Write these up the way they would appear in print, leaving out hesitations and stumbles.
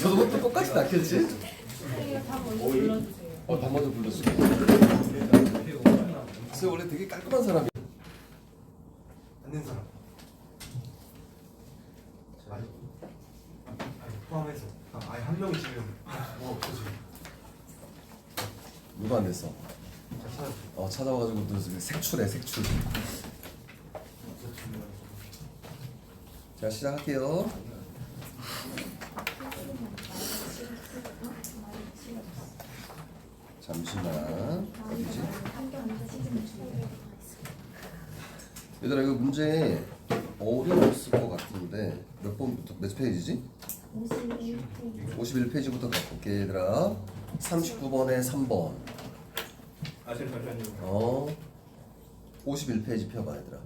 저것도 똑같이 낚였지? 선생님 답 먼저 불러주세요. 답 먼저 불러줄게. 쌤 원래 되게 깔끔한 사람이야. 안된 사람. 아니 포함해서 아예 한 명이 지금 뭐 없어지. 누가 안 됐어? 잘 찾았어. 찾아와가지고 또 색출해 색출. 자 시작할게요. 잠시만 어디지? 얘들아 이거 문제 어려웠을 것 같은데 몇 페이지지? 51페이지부터 가볼게 얘들아. 39번에 3번. 잠시만요. 51페이지 펴봐 얘들아.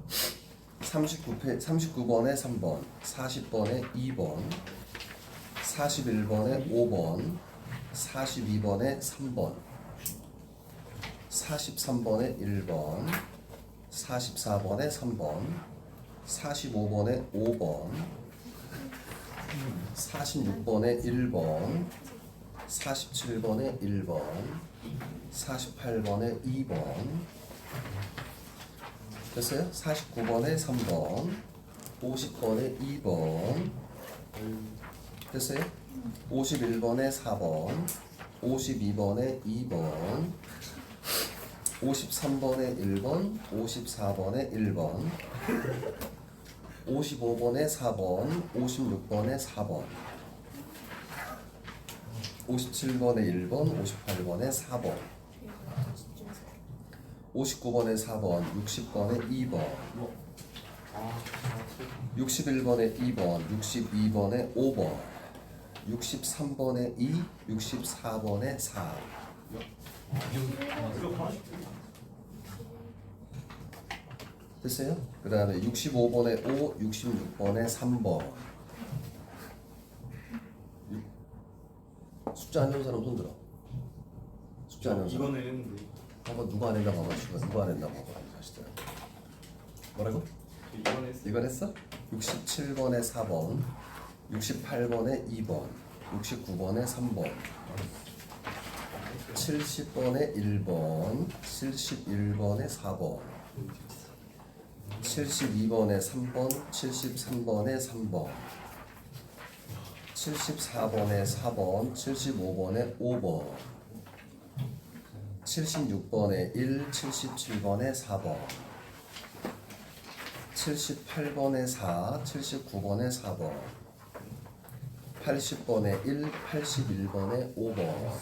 39번에 3번, 40번에 2번, 41번에 5번, 42번에 3번, 43번에 1번, 44번에 3번, 45번에 5번, 46번에 1번, 47번에 1번, 48번에 2번. 됐어요? 49번에 3번, 50번에 2번. 됐어요? 51번에 4번, 52번에 2번, 53번에 1번, 54번에 1번, 55번에 4번, 56번에 4번, 57번에 1번, 58번에 4번, 59번에 4번, 60번에 2번, 61번에 2번, 62번에 5번, 63번에 2, 64번에 4. 됐어요? 그 다음에 65번에 5, 66번에 3번. 숙제 안 해온 사람 손 들어. 숙제 안 해온 사람. 이거는 했는데. 한번 누가 안 했나 봐봐. 누가 안 했나 봐봐. 다시 들어. 뭐라고? 이건 했어. 이건 했어? 67번에 4번, 68번에 2번, 69번에 3번, 70번에 1번, 71번에 4번, 72번에 3번, 73번에 3번, 74번에 4번, 75번에 5번, 76번에 1, 77번에 4번, 78번에 4, 79번에 4번, 80번에 1, 81번에 5번,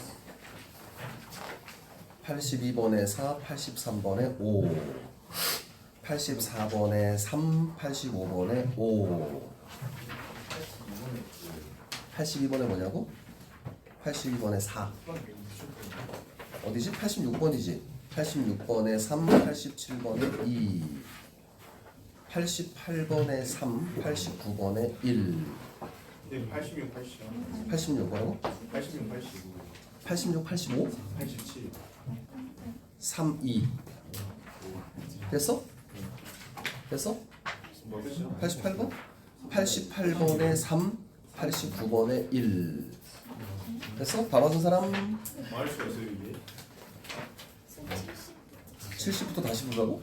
82번에 4, 83번에 5, 84번에 3, 85번에 5. 82번에 뭐냐고? 82번에 4. 어디지? 86번이지. 86번에 3, 87번에 2, 88번에 3, 89번에 1. 네, 86, 80. 86 뭐라고? 86, 85. 86, 85? 87. 3, 2. 됐어? 됐어? 뭐 됐어? 88번? 88번에 3, 89번에 1. 됐어? 다 맞은 사람? 말할 수가 있어요 이게. 70부터 다시 보라고?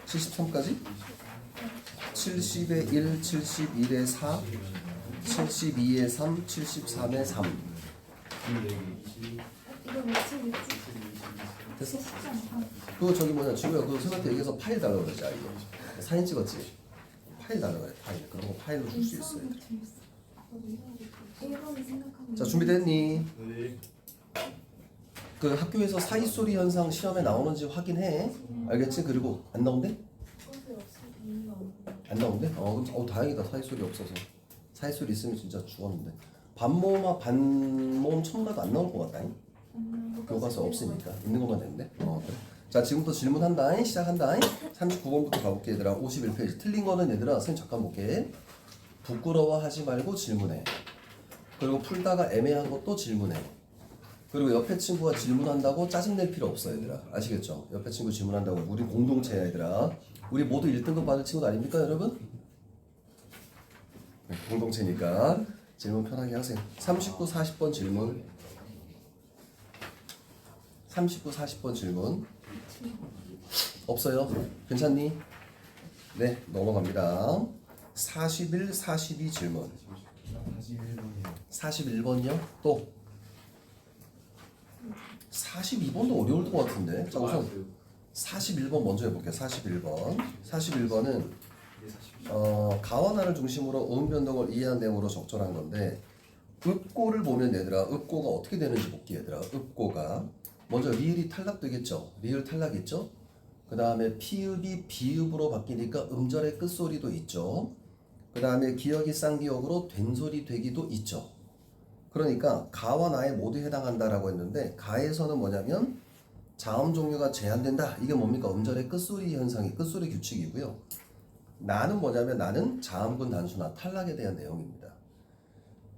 73까지? 70에 1, 71에 4, 72에 3, 73에 3. 됐어? 그거 저기 뭐냐 지우야 그거 선생한테 얘기해서 파일 달라고 그러지 이거 사진 찍었지? 파일 달라고 그래 파일 그런 거 파일로 줄 수 있어 얘들. 자 준비됐니? 네. 그 학교에서 사이소리 현상 시험에 나오는지 확인해 알겠지? 그리고 안 나온대? 안 나온대? 다행이다 사이소리 없어서 사이소리 있으면 진짜 죽었는데 반모음과 반모음 첨가도 안 나올 것 같다잉? 교과서 없으니까 있는 것만 됐는데 그래. 자 지금부터 질문한다 시작한다 39번부터 가볼게 얘들아 51페이지 틀린 거는 얘들아 선생님 잠깐 볼게 부끄러워하지 말고 질문해 그리고 풀다가 애매한 것도 질문해 그리고 옆에 친구가 질문한다고 짜증낼 필요 없어 얘들아 아시겠죠? 옆에 친구 질문한다고 우리 공동체야 얘들아 우리 모두 1등급 받을 친구도 아닙니까 여러분? 네, 공동체니까 질문 편하게 하세요. 39, 40번 질문. 39, 40번 질문. 없어요? 괜찮니? 네, 넘어갑니다. 41, 42 질문. 41번이요? 또 42번도 어려울 것 같은데. 자, 우선 41번 먼저 해볼게요. 41번. 41번은 가원화를 중심으로 음 변동을 이해한 내용으로 적절한 건데, 읍고를 보면 얘들아, 읍고가 어떻게 되는지 볼게 얘들아. 읍고가 먼저 리을이 탈락되겠죠. 리을 탈락있죠. 그 다음에 피읍이 비읍으로 바뀌니까 음절의 끝소리도 있죠. 그 다음에 기역이 쌍기역으로 된소리 되기도 있죠. 그러니까 가와 나에 모두 해당한다라고 했는데, 가에서는 뭐냐면 자음 종류가 제한된다. 이게 뭡니까? 음절의 끝소리 현상이 끝소리 규칙이고요. 나는 뭐냐면 나는 자음군 단수나 탈락에 대한 내용입니다.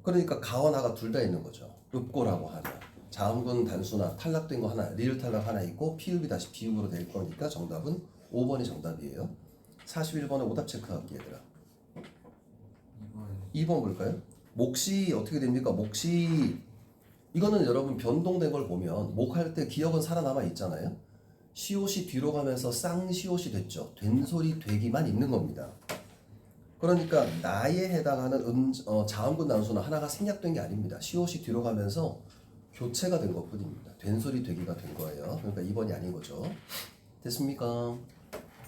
그러니까 가와 나가 둘 다 있는 거죠. 읍고라고 하면 자음군 단수나 탈락된 거 하나, 리을 탈락 하나 있고 피읍이 다시 비읍으로 될 거니까 정답은 5번이 정답이에요. 41번에 오답 체크할게요 얘들아. 2번 볼까요? 몫이 어떻게 됩니까? 몫이 이거는 여러분 변동된 걸 보면 목 할 때 기억은 살아남아 있잖아요. 시옷이 뒤로 가면서 쌍시옷이 됐죠. 된 소리 되기만 있는 겁니다. 그러니까 나에 해당하는 자음군 단수는 하나가 생략된 게 아닙니다. 시옷이 뒤로 가면서 교체가 된 것뿐입니다. 된 소리 되기가 된 거예요. 그러니까 2번이 아닌 거죠. 됐습니까?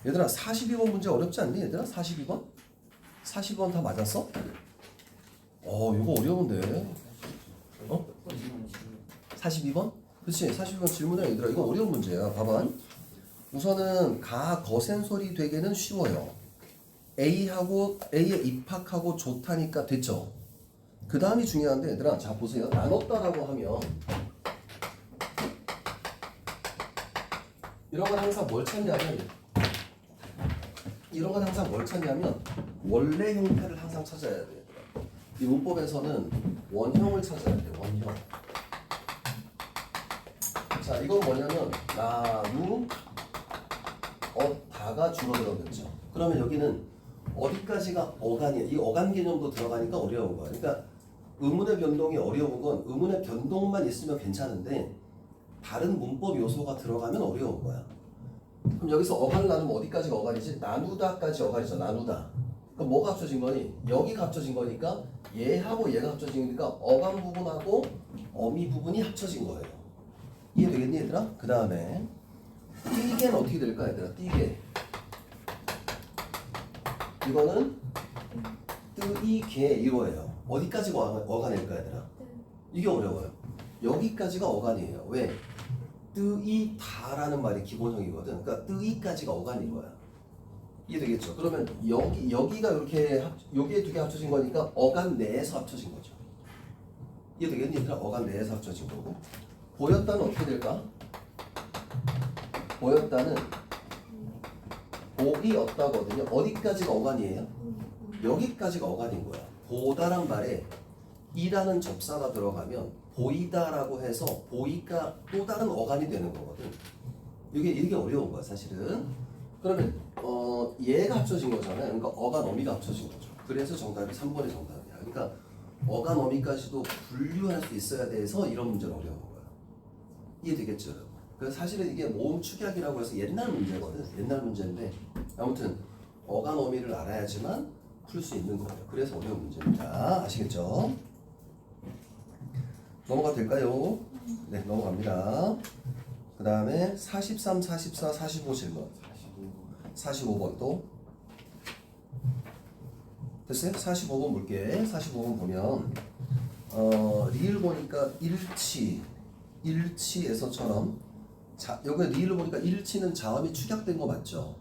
얘들아 42번 문제 어렵지 않니? 얘들아 42번? 42번 다 맞았어? 이거 어려운데. 42번? 그치, 42번 질문이야 얘들아. 이거 어려운 문제야. 봐봐. 우선은 가, 거센 소리 되게는 쉬워요. A에 입학하고 좋다니까 됐죠. 그 다음이 중요한데 얘들아, 자 보세요. 나눴다라고 하면 이런 건 항상 뭘 찾냐면 원래 형태를 항상 찾아야 돼. 얘들아. 이 문법에서는 원형을 찾아야 돼. 원형. 자, 이건 뭐냐면 나무 다가 줄어들었겠죠. 그러면 여기는 어디까지가 어간이야? 이 어간 개념도 들어가니까 어려운 거야. 그러니까 의문의 변동이 어려운 건 의문의 변동만 있으면 괜찮은데 다른 문법 요소가 들어가면 어려운 거야. 그럼 여기서 어간을 나누면 어디까지가 어간이지? 나누다까지 어간이죠. 나누다. 그럼 뭐가 합쳐진 거니? 여기가 합쳐진 거니까 얘하고 얘가 합쳐지니까 어간 부분하고 어미 부분이 합쳐진 거예요. 이해되겠니 얘들아? 그 다음에 띠개는 어떻게 될까 얘들아? 띠개 이거는 뜨이개 이거예요. 어디까지가 어간일까 얘들아? 이게 어려워요. 여기까지가 어간이에요. 왜? 뜨이다라는 말이 기본형이거든. 그러니까 뜨이까지가 어간인 거야. 이해되겠죠? 그러면 여기가 이렇게 여기에 두 개 합쳐진 거니까 어간 내에서 합쳐진 거죠. 이해되겠니 얘들아? 어간 내에서 합쳐진 거고. 보였다는 어떻게 될까? 보였다는 복이 없다거든요. 어디까지가 어간이에요? 여기까지가 어간인 거야. 보다란 말에 이라는 접사가 들어가면 보이다라고 해서 보이가 또 다른 어간이 되는 거거든. 이게 어려운 거야 사실은. 그러면 얘가 합쳐진 거잖아요. 그러니까 어간 어미가 합쳐진 거죠. 그래서 정답이 3번이 정답이야. 그러니까 어간 어미까지도 분류할 수 있어야 돼서 이런 문제는 어려운 거야. 이해되겠죠? 그래서 사실은 이게 모음 축약이라고 해서 옛날 문제거든. 옛날 문제인데 아무튼 어간 어미를 알아야지만 풀 수 있는 거예요. 그래서 어려운 문제입니다. 아시겠죠? 넘어가도 될까요? 네, 넘어갑니다. 그 다음에 43, 44, 45 질문. 45번도 됐어요? 45번 볼게. 45번 보면 리을 보니까 일치에서처럼 여기 리을 보니까 일치는 자음이 축약된 거 맞죠?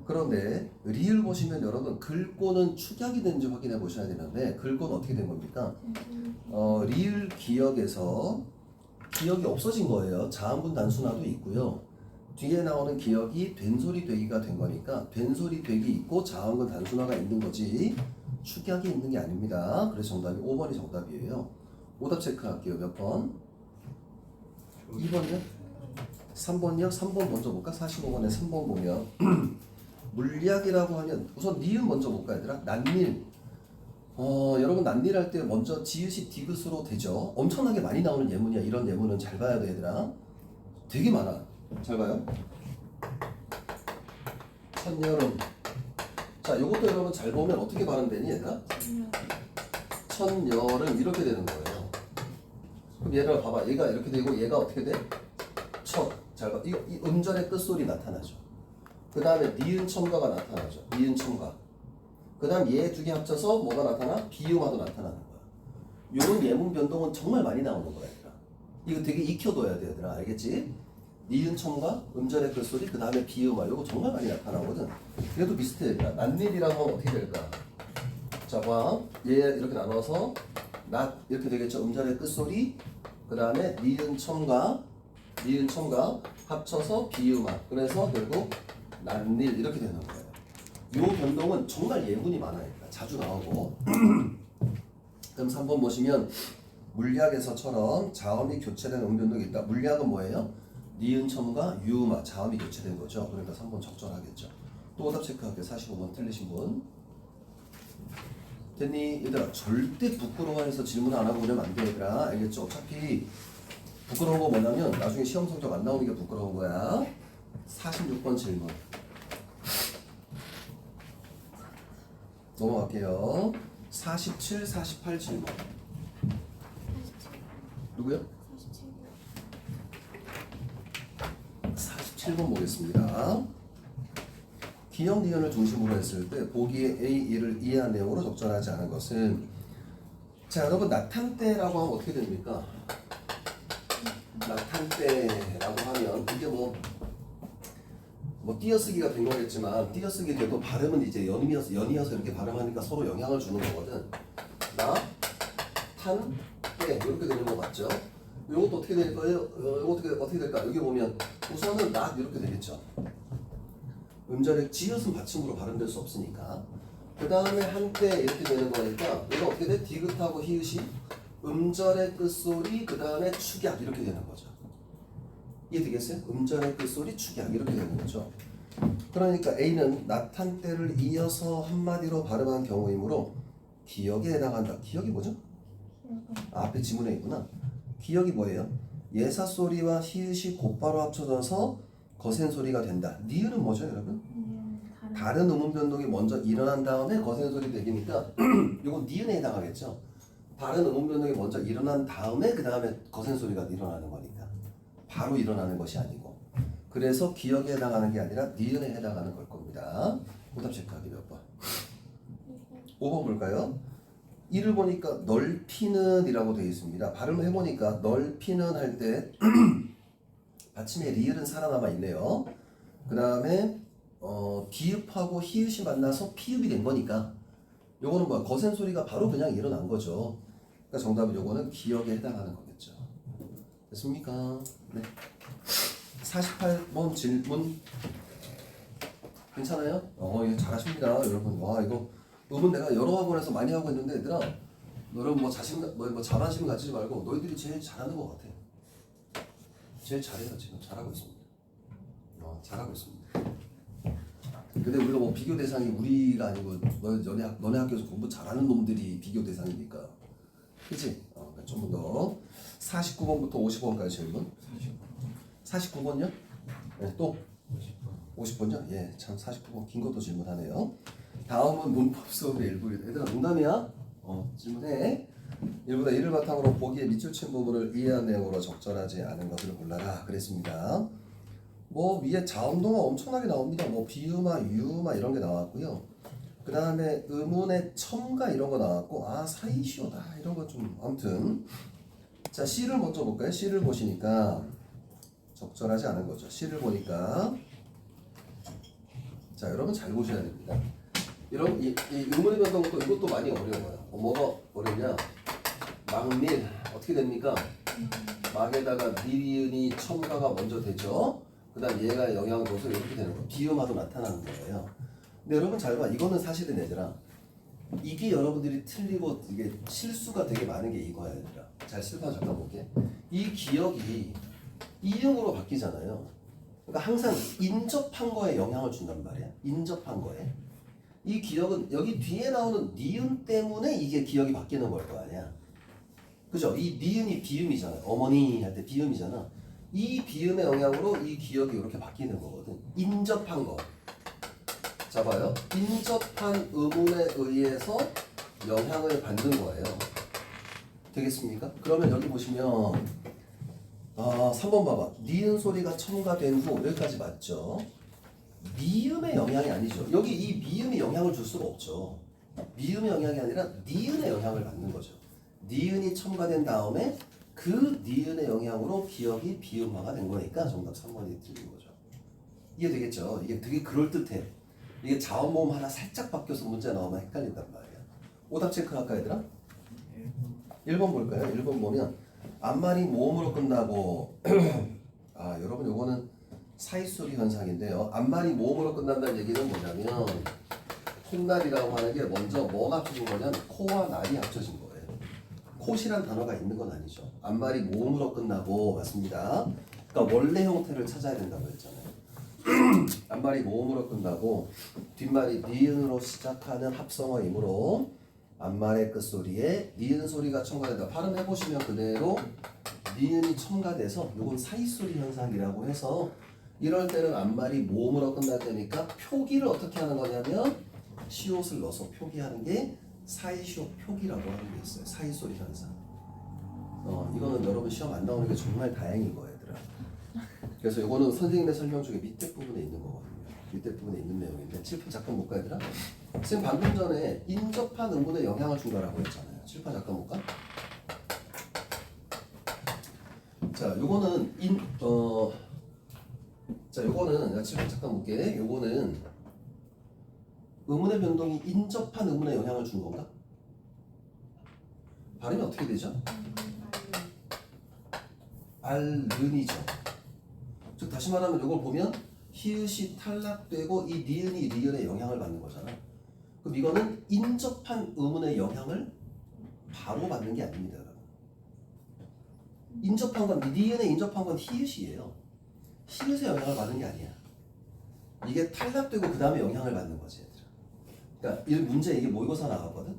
그런데 리을 보시면 여러분 글꼬는 축약이 되는지 확인해 보셔야 되는데 글꼬는 어떻게 된 겁니까? 리을 기역에서 기역이 없어진 거예요. 자음분 단순화도 있고요. 뒤에 나오는 기역이 된소리 되기가 된 거니까 된소리 되기 있고 자음분 단순화가 있는 거지 축약이 있는 게 아닙니다. 그래서 정답이 5번이 정답이에요. 오답 체크할게요. 몇 번? 2번이요? 3번이요? 3번 먼저 볼까? 45번에 3번 보면 물리학이라고 하면 우선 니은 먼저 볼까 얘들아? 난밀 여러분 난일 할 때 먼저 지읒이 디귿으로 되죠. 엄청나게 많이 나오는 예문이야. 이런 예문은 잘 봐야 돼 얘들아. 되게 많아. 잘 봐요. 첫여름. 자, 요것도 여러분 잘 보면 어떻게 발음되니 얘들아? 첫여름 이렇게 되는 거예요. 그럼 얘들아 봐봐. 얘가 이렇게 되고 얘가 어떻게 돼? 첫. 잘 봐. 이 음절의 끝소리 나타나죠. 그 다음에 니은 첨가가 나타나죠. 니은 첨가. 그 다음 얘 두 개 합쳐서 뭐가 나타나? 비음화도 나타나는 거야. 요런 예문 변동은 정말 많이 나오는 거야 얘들아. 이거 되게 익혀둬야 돼 얘들아. 알겠지? 니은 첨가, 음절의 끝소리, 그 다음에 비음화. 요거 정말 많이 나타나거든. 그래도 비슷해 얘들아. 난일이라고 하면 어떻게 될까? 자 봐. 얘 이렇게 나눠서 낫 이렇게 되겠죠. 음절의 끝소리, 그 다음에 니은 첨가 합쳐서 비음화. 그래서 결국 난일 이렇게 되는 거예요. 요 변동은 정말 예문이 많아요. 자주 나오고. 그럼 3번 보시면 물리학에서처럼 자음이 교체된 음변동이 있다. 물리학은 뭐예요? 니은 첨가 유음화 자음이 교체된 거죠. 그러니까 3번 적절하겠죠. 또 오답 체크할게요. 45번 틀리신 분. 됐니? 얘들아 절대 부끄러워해서 질문 안 하고 그러면 안 돼 얘들아. 알겠죠? 어차피 부끄러운 거 뭐냐면 나중에 시험 성적 안 나오는 게 부끄러운 거야. 46번 질문 넘어갈게요. 47, 48 질문 누구요? 47번 보겠습니다. 기역 니은을 중심으로 했을 때 보기에 A, 1을 이해한 내용으로 적절하지 않은 것은 자 여러분 나탄때라고 하면 어떻게 됩니까? 나탄때라고 하면 이게 뭐 띄어쓰기가 된 거겠지만 띄어쓰기 돼도 발음은 이제 연이어서 이렇게 발음하니까 서로 영향을 주는 거거든. 나탄때 이렇게 되는 거 맞죠? 이것도 어떻게 될까요? 이거 어떻게 될까? 여기 보면 우선은 낫 이렇게 되겠죠. 음절의 지읒은 받침으로 발음될 수 없으니까. 그 다음에 한때 이렇게 되는 거니까 얘가 어떻게 돼? 디귿하고 히읗이 음절의 끝소리 그 다음에 축약 이렇게 되는 거죠. 이해되겠어요? 음절의 끝소리 축약 이렇게 되는 거죠. 그러니까 A는 나탄때를 이어서 한마디로 발음한 경우이므로 기역에 해당한다. 기역이 뭐죠? 앞에 지문에 있구나. 기역이 뭐예요? 예사소리와 히읗이 곧바로 합쳐져서 거센 소리가 된다. 니은은 뭐죠 여러분? 다른 음운 변동이 먼저 일어난 다음에 거센 소리 되기니까 이건 니은에 해당하겠죠. 다른 음운 변동이 먼저 일어난 다음에 그 다음에 거센 소리가 일어나는 거니까 바로 일어나는 것이 아니고 그래서 기역에 해당하는 게 아니라 니은에 해당하는 걸 겁니다. 오답 체크하기 몇 번? 5번 볼까요? 이를 보니까 넓히는 이라고 되어 있습니다. 발음을 해보니까 넓히는 할 때 받침에 리을은 살아남아 있네요. 그 다음에 비읍하고 히읗이 만나서 피읍이 된 거니까 요거는 뭐야? 거센 소리가 바로 그냥 일어난 거죠. 그러니까 정답은 요거는 기역에 해당하는 거겠죠. 됐습니까? 네. 48번 질문 괜찮아요? 이거 잘하십니다 여러분. 와 이거 음은 내가 여러 학원에서 많이 하고 있는데 얘들아 여러분 뭐 자만심 가지지 말고 너희들이 제일 잘하는 것 같아. 제일 잘해요 지금. 잘하고 있습니다. 잘하고 있습니다. 근데 우리가 뭐 비교 대상이 우리가 아니고 너네 학교에서 공부 잘하는 놈들이 비교 대상이니까 그치? 좀 더 49번부터 50번까지 질문. 49번요? 네, 또 50번요? 예, 참 49번 긴 것도 질문하네요. 다음은 문법 수업의 일부. 얘들아 농담이야? 질문해. 일보다 이를 바탕으로 보기에 밑줄 친 부분을 이해한 내용으로 적절하지 않은 것을 골라라 그랬습니다. 뭐 위에 자음동화 엄청나게 나옵니다. 뭐 비음화, 유음화 이런 게 나왔고요. 그 다음에 음운의 첨가 이런 거 나왔고 사이시오다 이런 거 좀 아무튼 자 C를 먼저 볼까요? C를 보시니까 적절하지 않은 거죠. C를 보니까 자 여러분 잘 보셔야 됩니다. 이런 이 음운의 변동도 이것도 많이 어려워요. 뭐가 어렵냐? 막밀 어떻게 됩니까? 막에다가 니은이 첨가가 먼저 되죠. 그 다음 얘가 영향을 줘서 이렇게 되는 거예요. 비음화도 나타나는 거예요. 근데 여러분 잘 봐. 이거는 사실은 얘들아 이게 여러분들이 틀리고 이게 실수가 되게 많은 게 이거야 얘들아. 잘 실판 잠깐 볼게. 이 기억이 이음으로 바뀌잖아요. 그러니까 항상 인접한 거에 영향을 준단 말이야. 인접한 거에. 이 기억은 여기 뒤에 나오는 니은 때문에 이게 기억이 바뀌는 걸 거 아니야. 그죠? 이 니은이 비음이잖아요. 어머니 할 때 비음이잖아. 이 비음의 영향으로 이 기억이 이렇게 바뀌는 거거든. 인접한 거. 자 봐요. 인접한 의문에 의해서 영향을 받는 거예요. 되겠습니까? 그러면 여기 보시면 3번 봐봐. 니은 소리가 첨가된 후 여기까지 맞죠? 미음의 영향이 아니죠. 여기 이 미음이 영향을 줄 수가 없죠. 미음의 영향이 아니라 니은의 영향을 받는 거죠. 니은이 첨가된 다음에 그 니은의 영향으로 기억이 비음화가 된 거니까 정답 3번이 틀린 거죠. 이해되겠죠? 이게 되게 그럴듯해. 이게 자원모음 하나 살짝 바뀌어서 문제 나오면 헷갈린단 말이야. 오답 체크할까 얘들아? 1번 볼까요? 1번 보면 앞말이 모음으로 끝나고 여러분 요거는 사이소리 현상인데요. 앞말이 모음으로 끝난다는 얘기는 뭐냐면 콧날이라고 하는 게 먼저 뭐가 합쳐진 거냐면 코와 날이 합쳐진 거예요. 콧이란 단어가 있는 건 아니죠. 앞말이 모음으로 끝나고 맞습니다. 그러니까 원래 형태를 찾아야 된다고 했잖아요. 앞말이 모음으로 끝나고 뒷말이 니은으로 시작하는 합성어이므로 앞말의 끝소리에 니은 소리가 첨가된다. 발음해 보시면 그대로 니은이 첨가돼서 이건 사이소리 현상이라고 해서 이럴 때는 앞말이 모음으로 끝날 때니까 표기를 어떻게 하는 거냐면 시옷을 넣어서 표기하는 게 사이시옷 표기라고 하는 게 있어요. 사이소리 현상. 이거는 여러분 시험 안 나오는 게 정말 다행인 거예요, 얘들아. 그래서 이거는 선생님의 설명 중에 밑에 부분에 있는 거거든요. 밑에 부분에 있는 내용인데 칠판 잠깐 볼까 얘들아? 선생님 방금 전에 인접한 의문에 영향을 준 거라고 했잖아요. 칠판 잠깐 볼까? 자, 요거는 요거는 내가 칠판 잠깐 볼게. 요거는 의문의 변동이 인접한 의문에 영향을 준 건가? 발음이 어떻게 되죠? 알른이죠. 즉 다시 말하면 이걸 보면 히읗이 탈락되고 이 니은이 리을에 영향을 받는 거잖아. 그럼 이거는 인접한 의문의 영향을 바로 받는 게 아닙니다. 인접한 건 니은에 인접한 건 히읗이에요. 히읗에 영향을 받는 게 아니야. 이게 탈락되고 그 다음에 영향을 받는 거지, 얘들아. 그러니까 이 문제 이게 모의고사 나갔거든.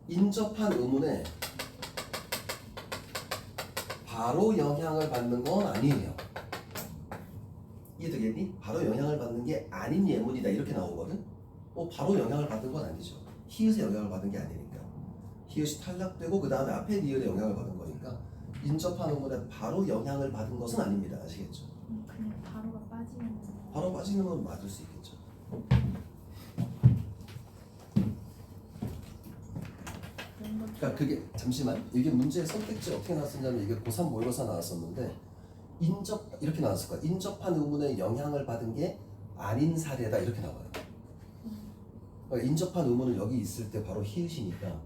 인접한 의문에 바로 영향을 받는 건 아니에요. 이해되겠니? 바로 영향을 받는 게 아닌 예문이다 이렇게 나오거든. 바로 영향을 받는 건 아니죠. 히읗에 영향을 받는 게 아니니까. 히읗이 탈락되고 그 다음에 앞에 니은에 영향을 받은 거니까 인접한 의문에 바로 영향을 받은 것은 아닙니다. 아시겠죠? 그냥 바로가 빠지는 바로 빠지는 건 맞을 수 있겠죠. 그런 것. 그러니까 그게 잠시만 이게 문제의 선택지 어떻게 나왔었냐면 이게 고3 모의고사 나왔었는데 이렇게 나왔을 거야. 인접한 의문에 영향을 받은 게 아닌 사례다 이렇게 나와요. 그러니까 인접한 의문은 여기 있을 때 바로 히읗이니까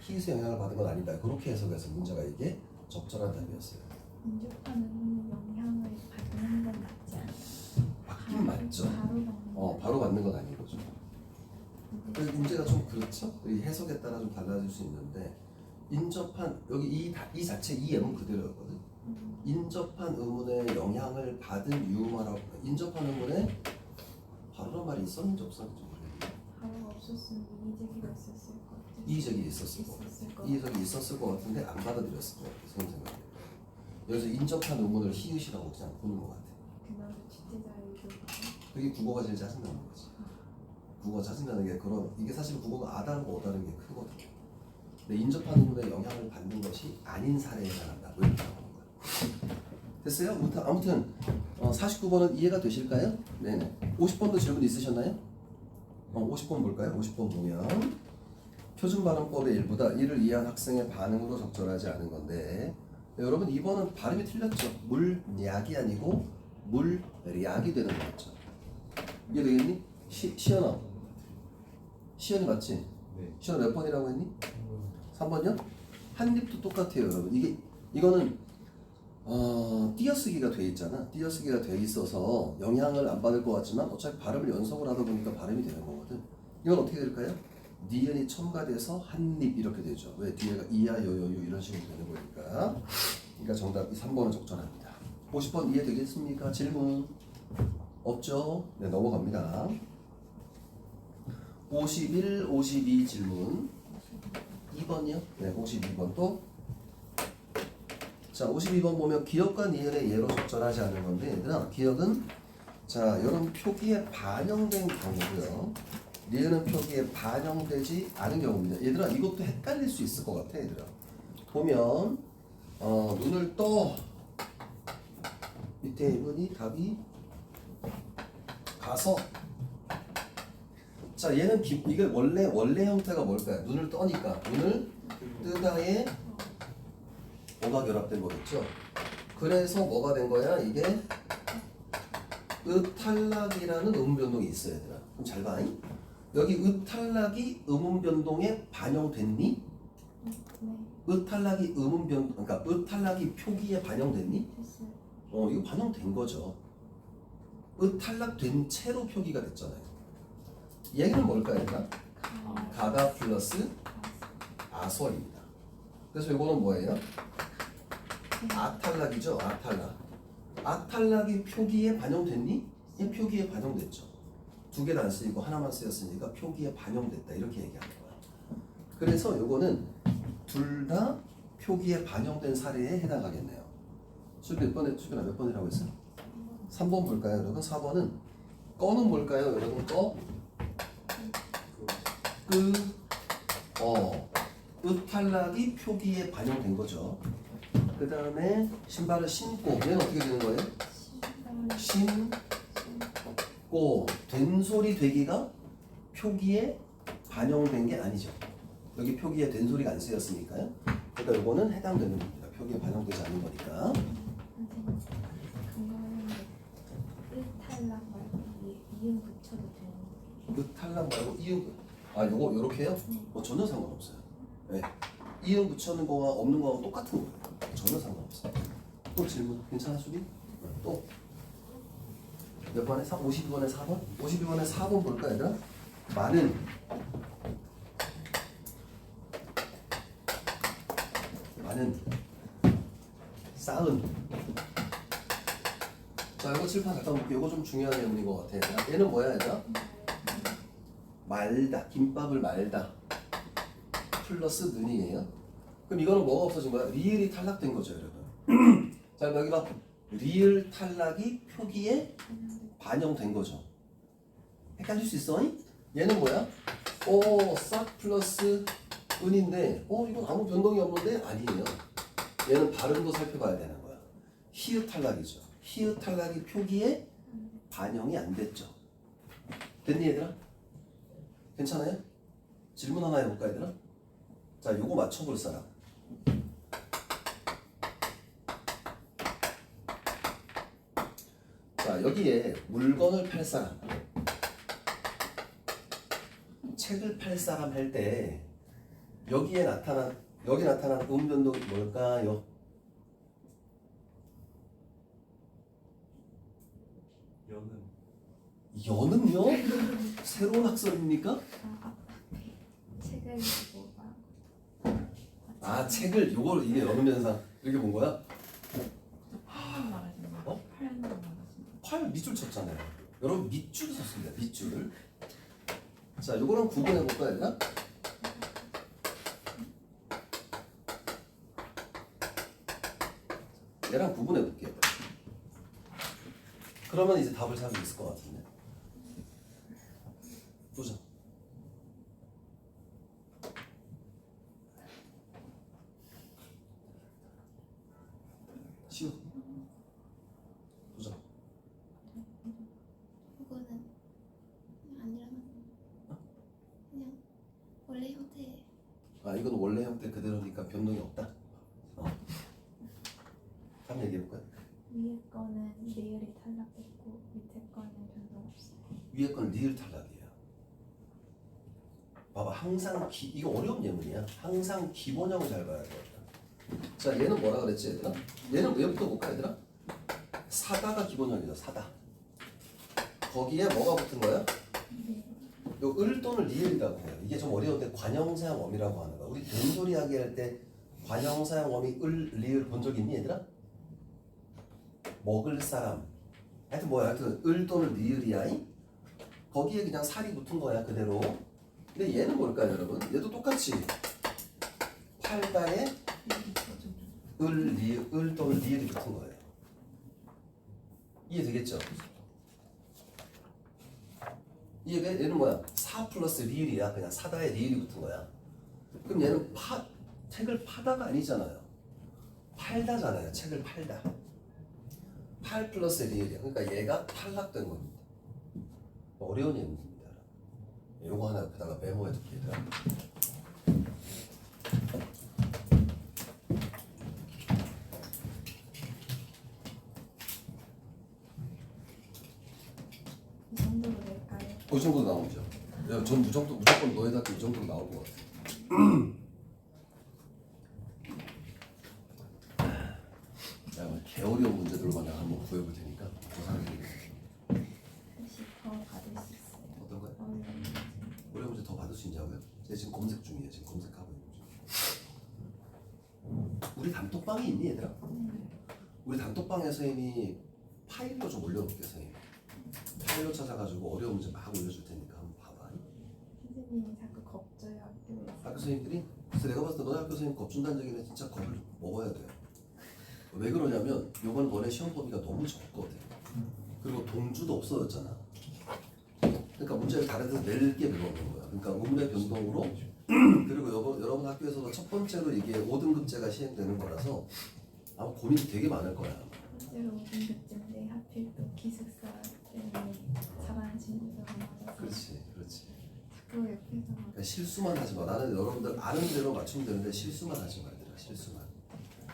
히읗에 영향을 받은 건 아니다. 그렇게 해석해서 문제가 이게 적절한 답이었어요. 인접하는 영향을 받는 건 맞지 않아요? 맞긴 맞죠. 바로 받는 건 바로 받는 건 아닌 거죠. 그래서 문제가 좀 그렇죠. 이 해석에 따라 좀 달라질 수 있는데 인접한 여기 이 자체 이 예문 그대로였거든. 인접한 의문에 영향을 받은 유마라고. 인접한 의문에 바로란 말이 있었는지 없었는지 모르겠네. 바로가 없었으면 이의제기가 있었을 것 같아요. 이의적이 있었을 것 같아. 이의적이 있었을 것 같은데 안 받아들였을 것 같아. 선생님 생각에. 여기서 인접한 의문을 히읗이라고 그냥 보는 것 같아. 그나마 주체자의 교과. 그게 국어가 제일 짜증나는 거지. 국어가 짜증나는 게 이게 사실 국어가 아다르고 어다른 게 크거든. 근데 인접한 의문에 영향을 받는 것이 아닌 사례에 해당한다. 뭐 이렇게 나오는 거야. 됐어요? 아무튼 49번은 이해가 되실까요? 네네. 50번도 질문 있으셨나요? 50번 볼까요? 50번 보면 표준 발음법의 일부다. 이를 이해한 학생의 반응으로 적절하지 않은 건데 여러분 2번은 발음이 틀렸죠. 물약이 아니고 물약이 되는 거였죠. 이해되겠니? 시연아 시연이 맞지? 네. 시연 몇 번이라고 했니? 3번이요? 한입도 똑같아요 여러분. 이거는 띄어쓰기가 돼 있잖아. 띄어쓰기가 돼 있어서 영향을 안 받을 것 같지만 어차피 발음을 연속을 하다 보니까 발음이 되는 거거든. 이건 어떻게 될까요? 니은이 첨가돼서 한입 이렇게 되죠. 왜? 뒤에가 이야 요요요 이런 식으로 되는 거니까. 그러니까 정답이 3번은 적절합니다. 50번 이해되겠습니까? 질문 없죠? 네, 넘어갑니다. 51, 52 질문 2번이요? 네, 52번 또. 자, 52번 보면 기억과 니은의 예로 적절하지 않은 건데 얘들아, 기억은 자, 이런 표기에 반영된 경우고요. 니은은 표기에 반영되지 않은 경우입니다. 얘들아, 이것도 헷갈릴 수 있을 것 같아, 얘들아. 보면 눈을 떠 밑에 있는 답이 가서 자, 얘는 이게 원래 형태가 뭘까요? 눈을 떠니까 눈을 뜨다에 오가 결합된 거겠죠. 그래서 뭐가 된 거야? 이게 으탈락이라는 음운 변동이 있어요, 얘들아. 그럼 잘 봐. 여기 으탈락이 음운 변동에 반영됐니? 네. 으탈락이 음운 변 그러니까 으탈락이 표기에 반영됐니? 됐어요. 이거 반영된 거죠. 으탈락된 채로 표기가 됐잖아요. 얘는 뭘까요, 얘들아? 가가 플러스 아서입니다. 그래서 이거는 뭐예요? 악탈락이죠. 악탈락. 악탈락이 표기에 반영됐니? 얘 표기에 반영됐죠. 두 개도 안 쓰이고 하나만 쓰였으니까 표기에 반영됐다 이렇게 얘기하는 거야. 그래서 요거는 둘 다 표기에 반영된 사례에 해당하겠네요. 수빈아 몇 번이라고 했어요? 3번 볼까요, 여러분? 4번은 꺼는 뭘까요, 여러분? 으탈락이 표기에 반영된 거죠. 그 다음에 신발을 신고 얘는 어떻게 되는 거예요? 신고 된 소리 되기가 표기에 반영된 게 아니죠. 여기 표기에 된 소리가 안 쓰였으니까요. 그러니까 이거는 해당되는 겁니다. 표기에 반영되지 않는 거니까. 선생님, 그거는 탈락 말고 이응 붙여도 되는 거예요? 탈락 말고 이응 요거 요렇게요? 뭐 전혀 상관없어요. 네. 이응 붙여는 거와 없는 거하고 똑같은 거예요. 전혀 상관없어요. 또 질문 괜찮아, 수비? 또 몇 번에? 52번에 4번? 52번에 4번 볼까, 얘들아? 많은 쌓은. 자, 이거 칠판 잠깐 볼게요. 이거 좀 중요한 내용인 것 같아, 얘들아. 얘는 뭐야, 얘들아? 말다. 김밥을 말다. 플러스 는이에요. 그럼 이거는 뭐가 없어진 거야? 리을이 탈락된 거죠, 여러분. 자, 여기 봐. 리을 탈락이 표기에 반영된 거죠. 헷갈릴 수 있어? 얘는 뭐야? 싹 플러스 은인데 이건 아무 변동이 없는데? 아니에요. 얘는 발음도 살펴봐야 되는 거야. 히읗 탈락이죠. 히읗 탈락이 표기에 반영이 안 됐죠. 됐니, 얘들아? 괜찮아요? 질문 하나 해볼까, 얘들아? 자, 요거 맞춰볼 사람. 자, 여기에 물건을 팔 사람, 책을 팔 사람 할 때 여기 나타난 음변동이 뭘까요? 여는요? 새로운 학설입니까? 책을 뭐가? 책을 요걸 이게 여는 현상 이렇게 본 거야? 팔 밑줄 쳤잖아요. 여러분 밑줄 쳤습니다. 밑줄. 자, 요거랑 구분해 볼까, 얘들아? 얘랑 구분해 볼게요. 그러면 이제 답을 찾을 수 있을 것 같은데. 보자. 쉬워. 보자. 그거는 아니라면 그냥 원래 형태. 이건 원래 형태 그대로니까 변동이 없다. 한번 얘기해 볼까요? 위에 거는 리을이 탈락했고 밑에 거는 변동 없어요. 위에 건 리을 탈락이에요. 봐봐, 항상 이거 어려운 예문이야. 항상 기본형을 잘 봐야 돼. 자, 얘는 뭐라 그랬지, 얘들아? 얘는 왜부터 볼까, 얘들아? 사다가 기본형이죠. 사다. 거기에 뭐가 붙은 거야? 요 을 또는 리을이라고 해요. 이게 좀 어려운데 관형사형어미라고 하는 거야. 우리 된소리 하기 할 때 관형사형어미 을, 리을 본 적 있니, 얘들아? 먹을 사람. 하여튼 뭐야, 하여튼 을 또는 리을이야. 거기에 그냥 살이 붙은 거야, 그대로. 근데 얘는 뭘까요, 여러분? 얘도 똑같이 팔다에 을 또는 리을이 붙은 거예요. 이해되겠죠? 얘는 뭐야? 4 플러스 리을이야. 그냥 사다에 리을이 붙은 거야. 그럼 얘는 책을 파다가 아니잖아요. 팔다잖아요. 책을 팔다. 8 플러스 리을이야. 그러니까 얘가 탈락된 겁니다. 어려운 예문입니다. 요거 하나 옆에다가 메모해 둘게요. 이 정도로 낼까요? 이 정도 나오죠. 야, 전 무조건 너에다 이 정도로 나올 것 같아. 자, 오늘 개어려운 문제들만 내가 한번 구해볼 테니까 혹시 더 받을 수 있어요? 어떤 거요? 어려운 어려운 문제 더 받을 수 있냐고요? 제가 지금 검색 중이에요. 지금 검색하고 있는 중. 우리 단톡방에 있니 얘들아? 우리 단톡방에서 이미 파일로 좀 올려놓을게 선생님. 파일로 찾아가지고 어려운 문제 막 올려줄 테니까 한번 봐봐. 선생님이 자꾸 겁줘요 학교에서. 학교 선생님들이 그래서 내가 봤을 때 너네 학교 선생님 겁준다는 얘기는 진짜 겁을 먹어야 돼. 왜 그러냐면 요번 너네 시험 범위가 너무 적거든. 그리고 동주도 없어졌잖아. 그러니까 문제를 다른 데서 낼게 배워오는 거야. 그러니까 의문의 변동으로 그리고 여러분 학교에서도 첫 번째로 이게 5등급제가 시행되는 거라서 아마 고민이 되게 많을 거야. 실제로 5등급제인데 하필 또 기숙사 때문에 잘하는 친구들만 맞아서 그렇지. 자꾸 옆에서 막 그러니까 실수만 하지 마. 나는 여러분들 아는 대로 맞추면 되는데 실수만 하지 말더라. 실수만.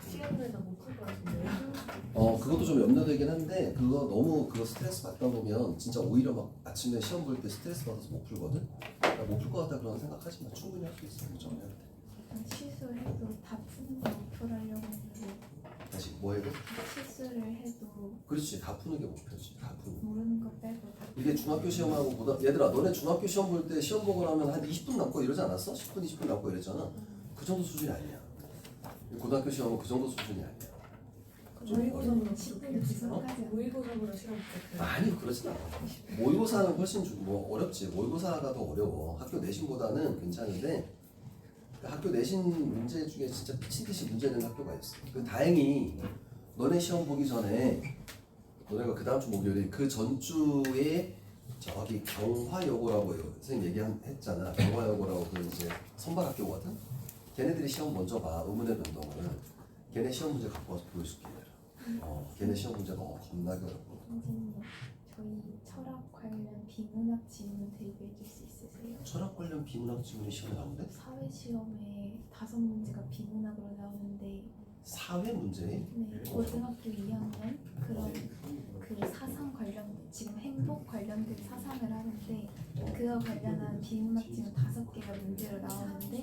시간내다 못풀 것 같은데요? 그것도 좀 염려되긴 한데 그거 너무 스트레스 받다 보면 진짜 오히려 막 아침에 시험 볼 때 스트레스 받아서 못 풀거든. 그러니까 못 풀 것 같다 그런 생각하지 마. 충분히 할 수 있어. 무조건 해야 돼. 실수해도 다 푸는 거 목표하려고 했는데 다시 뭐 해도? 실수를 해도 그렇지. 다 푸는 게 목표지. 다 푸는. 모르는 거 빼고 다 이게 중학교 시험하고 얘들아 너네 중학교 시험 볼 때 시험 보고 나면 한 20분 남고 이러지 않았어? 10분 20분 남고 이랬잖아. 그 정도 수준이 아니야. 고등학교 시험은 그 정도 수준이 아니야. 모의고사보다 10분 기술까지 모의고사보다 시간 붙었어요. 아니 그러진 않아. 모의고사는 훨씬 어렵지. 모의고사가 더 어려워. 학교 내신보다는 괜찮은데 학교 내신 문제 중에 진짜 미친 듯이 문제 내는 학교가 있어. 그 다행히 너네 시험 보기 전에 너네가 그 다음 주 목요일에 그 전주에 저기 경화여고라고 선생님 얘기했잖아. 경화여고라고 그 이제 선발 학교거든. 걔네들이 시험 먼저 봐. 의문의 변동을. 걔네 시험 문제 갖고 와서 보여줄게. 걔네 시험 문제가 겁나게 어렵고. 선생님 저희 철학 관련 비문학 질문 대입해 줄 수 있으세요? 철학 관련 비문학 지문이 시험에 나오는데? 사회 시험에 5문제가 비문학으로 나오는데 사회 문제? 네, 고등학교 2학년 그런 그 사상 관련 지금 행복 관련된 사상을 하는데 그와 관련한 비문학 지문 5개가 문제로 나오는데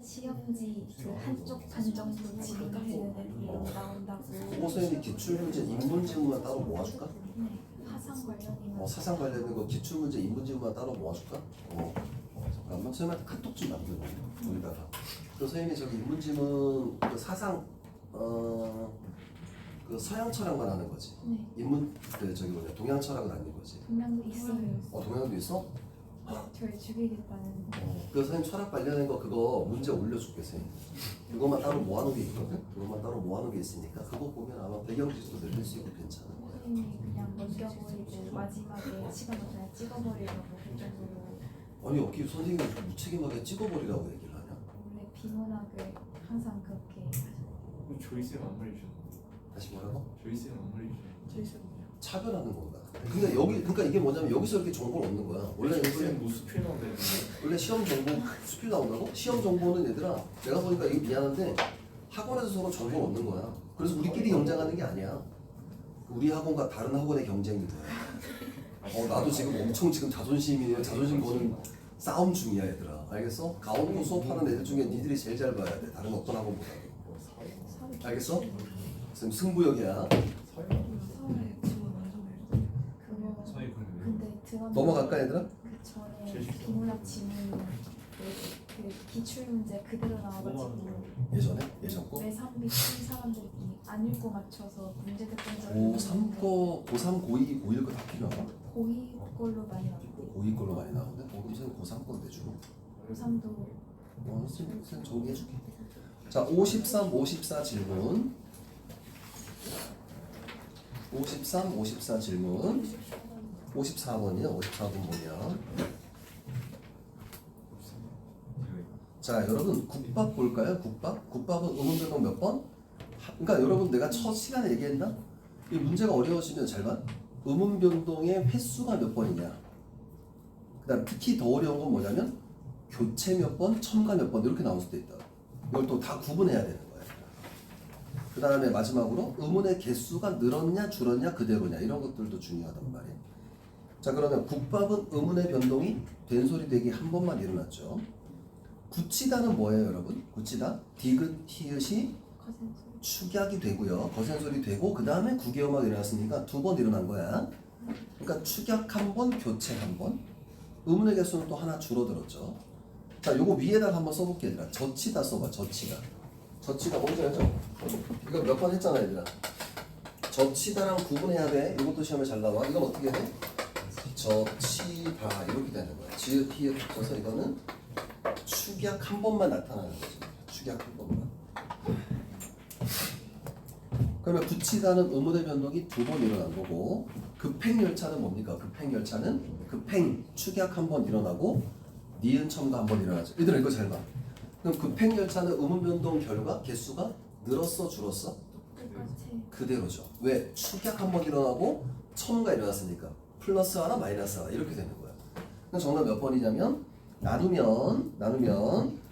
시험지 그 한쪽 반 정도 질문을 되는 애들로 나온다고. 선생님이 기출문제 인문지문만 따로 모아줄까? 네, 사상 관련이면 사상 관련된 거 기출문제 인문지문만 따로 모아줄까? 잠깐만 선생님한테 카톡 좀 남겨줘. 여기다가 그 선생님이 저기 인문지문 그 사상 그 서양 철학만 하는 거지. 네, 인문 그 저기 뭐냐 동양 철학은 아닌 거지. 동양도 있어요. 동양도 있어? 저희 죽이겠다는. 그 선생님 철학 관련된 거 그거 문제 올려줄게 선생님. 그것만 따로 모아놓은 게 있거든. 그것만 따로 모아놓은 게 있으니까 그거 보면 아마 배경지도 늘릴 수 있고 괜찮은 거야. 선생님이 그냥 넘겨버리고 마지막에 시간을 그냥 찍어버리려고 그 정도로 아니 여기 선생님이 무책임하게 찍어버리라고 얘기를 하냐? 원래 비문학을 항상 그렇게 하셨어요. 조이쌤 안 말해주셨나? 다시 뭐라고? 조이쌤 안 말해주셨나? 저희 시간이요. 차별하는 건가? 근데 그러니까 이게 뭐냐면 여기서 이렇게 정보를 얻는 거야. 원래 조이쌤 뭐 수필 나온다는데 원래 시험 정보 수필 나온다고? 시험 정보는 얘들아 내가 보니까 이게 미안한데 학원에서 서로 정보를 얻는 거야. 그래서 우리끼리 경쟁하는 게 아니야. 우리 학원과 다른 학원의 경쟁인 거야. 나도 지금 엄청 지금 자존심 거는 싸움 중이야 얘들아. 알겠어? 가온고 수업하는 애들 중에 니들이 제일 잘 봐야 돼. 다른 어떤 학원보다도. 알겠어? 지금 승부욕이야. 서울에 지원 완전 해요. 그거 서희 근데 근데 들어는 넘어갈까 얘들아? 그 전에 제일 쉽죠. 비문학 지문 그 기출 문제 그대로 나와가지고 예전 거? 내3비 친 사람들이 안 읽고 맞춰서 문제 됐던 적이 고3 거, 고3, 고2, 고1 거 다 필요하다. 고2 걸로 많이 나왔고 고2 걸로 많이 나오는데 그럼 선생님 고3 걸로 내주고 고3도 선생님 정리해줄게. 자 53, 54 질문 53, 54 질문 54번이요. 54번 보면 자 여러분 국밥 볼까요? 국밥은 의문변동 몇 번? 그러니까 여러분 내가 첫 시간에 얘기했나? 이 문제가 어려워지면 잘 봐. 의문변동의 횟수가 몇 번이냐. 그 다음 특히 더 어려운 건 뭐냐면 교체 몇 번, 첨가 몇 번 이렇게 나올 수도 있다. 이걸 또 다 구분해야 되는 거야. 그 다음에 마지막으로 의문의 개수가 늘었냐 줄었냐 그대로냐 이런 것들도 중요하단 말이에요. 자 그러면 국밥은 의문의 변동이 된소리 되기 한 번만 일어났죠. 굳히다는 뭐예요 여러분? 굳히다 디귿 히읗이 거센소리 축약이 되고요. 거센소리 되고 그 다음에 구개음하게 일어났으니까 두 번 일어난 거야. 그러니까 축약 한 번, 교체 한 번. 의문의 개수는 또 하나 줄어들었죠. 자, 요거 위에다가 한번 써볼게 얘들아. 젖히다 써봐. 젖히다. 젖히다 뭔지 알죠? 이거 몇 번 했잖아 얘들아. 젖히다랑 구분해야 돼. 이것도 시험에 잘 나와. 이건 어떻게 해? 젖히다 이렇게 되는 거야. 지읒 히읗 붙여서 이거는 축약 한 번만 나타나는 거지. 축약 한 번만. 그러면 굳히다는 의문의 변동이 두 번 일어난 거고 급행열차는 뭡니까? 급행열차는 급행 축약 한 번 일어나고 니은 첨가 한 번 일어나죠. 얘들아 이거 잘 봐. 그럼 급행열차는 의문 변동 결과 개수가 늘었어 줄었어? 똑같이 그대로죠. 왜? 축약 한 번 일어나고 첨가 일어났으니까 플러스 하나 마이너스 하나 이렇게 되는 거야. 그럼 정답 몇 번이냐면 나누면